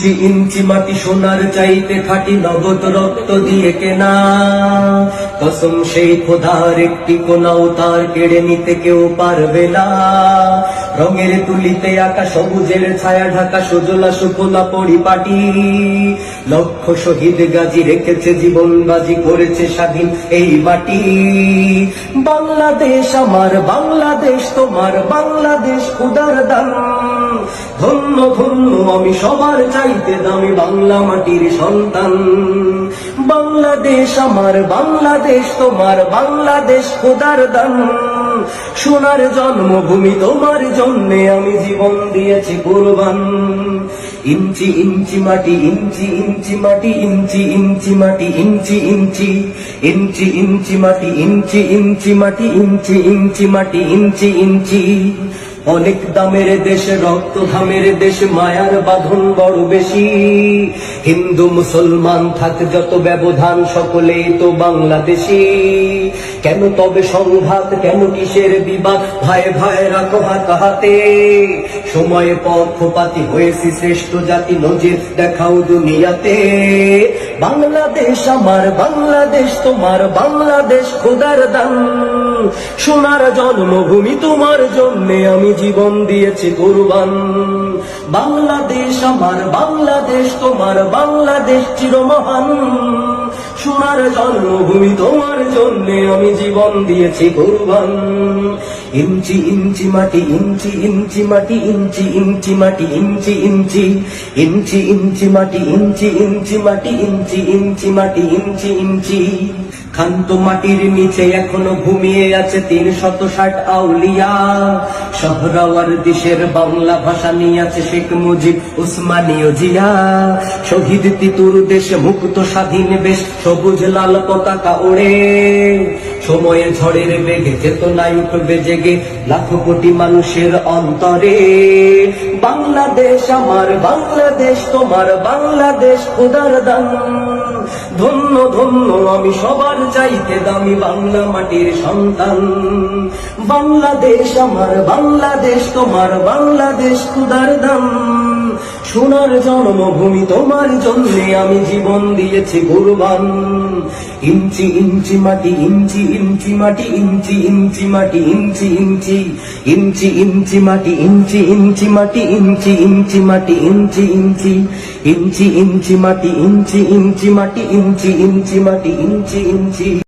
ইঞ্চি ইঞ্চি মাটি সোনার চাইতে খাঁটি নগদ রক্ত দিয়ে কেনা, কসম সেই খোদার একটি কোনাও তার কেড়ে নিতে কেউ পারবে না। রঙের তুলিতে আঁকা সবুজের ছায়া ঢাকা সুজলা সুফলা পরিপাটি, লক্ষ শহীদ গাজী রেখেছে জীবন বাজি করেছে স্বাধীন এই মাটি। বাংলাদেশ আমার, বাংলাদেশ তোমার, বাংলাদেশ খোদার দান। ধন্য ধন্য আমি সবার চাইতে দামি বাংলা মাটির সন্তান। বাংলাদেশ আমার, বাংলাদেশ তোমার, বাংলাদেশ খোদার দান। সোনার জন্মভূমি তোমার জন্যে আমি জীবন দিয়েছি কুরবান। ইঞ্চি ইঞ্চি মাটি, ইঞ্চি ইঞ্চি মাটি, ইঞ্চি ইঞ্চি মাটি, ইঞ্চি ইঞ্চি, ইঞ্চি ইঞ্চি মাটি, ইঞ্চি ইঞ্চি মাটি, ইঞ্চি ইঞ্চি মাটি, ইঞ্চি ইঞ্চি। অনেক দামের দেশ, রক্ত ঘামের দেশ, মায়ার বাঁধন বড় বেশি। হিন্দু মুসলমান থাক যত ব্যবধান, সকলেই তো বাংলাদেশি। কেন তবে সংঘাত, কেন কিসের বিবাদ, ভাই ভাই রাখো হাত হাতে। সময়ে পক্ষপাতী হয়েছি শ্রেষ্ঠ জাতি, নজির দেখাও দুনিয়াতে। বাংলাদেশ আমার, বাংলাদেশ তোমার, বাংলাদেশ খোদার দান। সোনার জন্মভূমি তোমার জন্যে আমি জীবন দিয়েছি কুরবান। বাংলাদেশ আমার, বাংলাদেশ তোমার, বাংলাদেশ চিরমহান। সোনার জন্মভূমি তোমার জন্যে আমি জীবন দিয়েছি কুরবান। ইঞ্চি ইঞ্চি মাটি, ইঞ্চি ইঞ্চি মাটি, ইঞ্চি ইঞ্চি মাটি, ইঞ্চি ইঞ্চি, ইঞ্চি ইঞ্চি মাটি, ইঞ্চি ইঞ্চি মাটি, ইঞ্চি ইঞ্চি মাটি, ইঞ্চি ইঞ্চি। খান্ত মাটির নিচে এখনো ঘুমিয়ে আছে ৩৬০ আউলিয়া। শহরাওয়ার দেশের বাংলা ভাষা নিয়ে আছে শেখ মুজিব, উসমানীয় জিয়া। শহীদ তিতুর দেশে মুক্ত স্বাধীন বেশ, সবুজ লাল পতাকা ওড়ে। সময়ে ঝড়ের বেগে চেতনায় উঠবে জেগে লাখো কোটি মানুষের অন্তরে। বাংলাদেশ আমার, বাংলাদেশ তোমার, বাংলাদেশ খোদার দান। ধন্য ধন্য আমি সবার চাইতে দামি বাংলা মাটির সন্তান। বাংলাদেশ আমার, বাংলাদেশ তোমার, বাংলাদেশ খোদার দান। সোনার জন্মভূমি তোমার জন্যে আমি জীবন দিয়েছি কুরবান। ইঞ্চি ইঞ্চি মাটি, ইঞ্চি ইঞ্চি মাটি, ইঞ্চি ইঞ্চি মাটি, ইঞ্চি ইঞ্চি, ইঞ্চি ইঞ্চি মাটি, ইঞ্চি ইঞ্চি মাটি, ইঞ্চি ইঞ্চি মাটি, ইঞ্চি ইঞ্চি, ইঞ্চি ইঞ্চি মাটি, ইঞ্চি ইঞ্চি মাটি, ইঞ্চি ইঞ্চি মাটি, ইঞ্চি ইঞ্চি।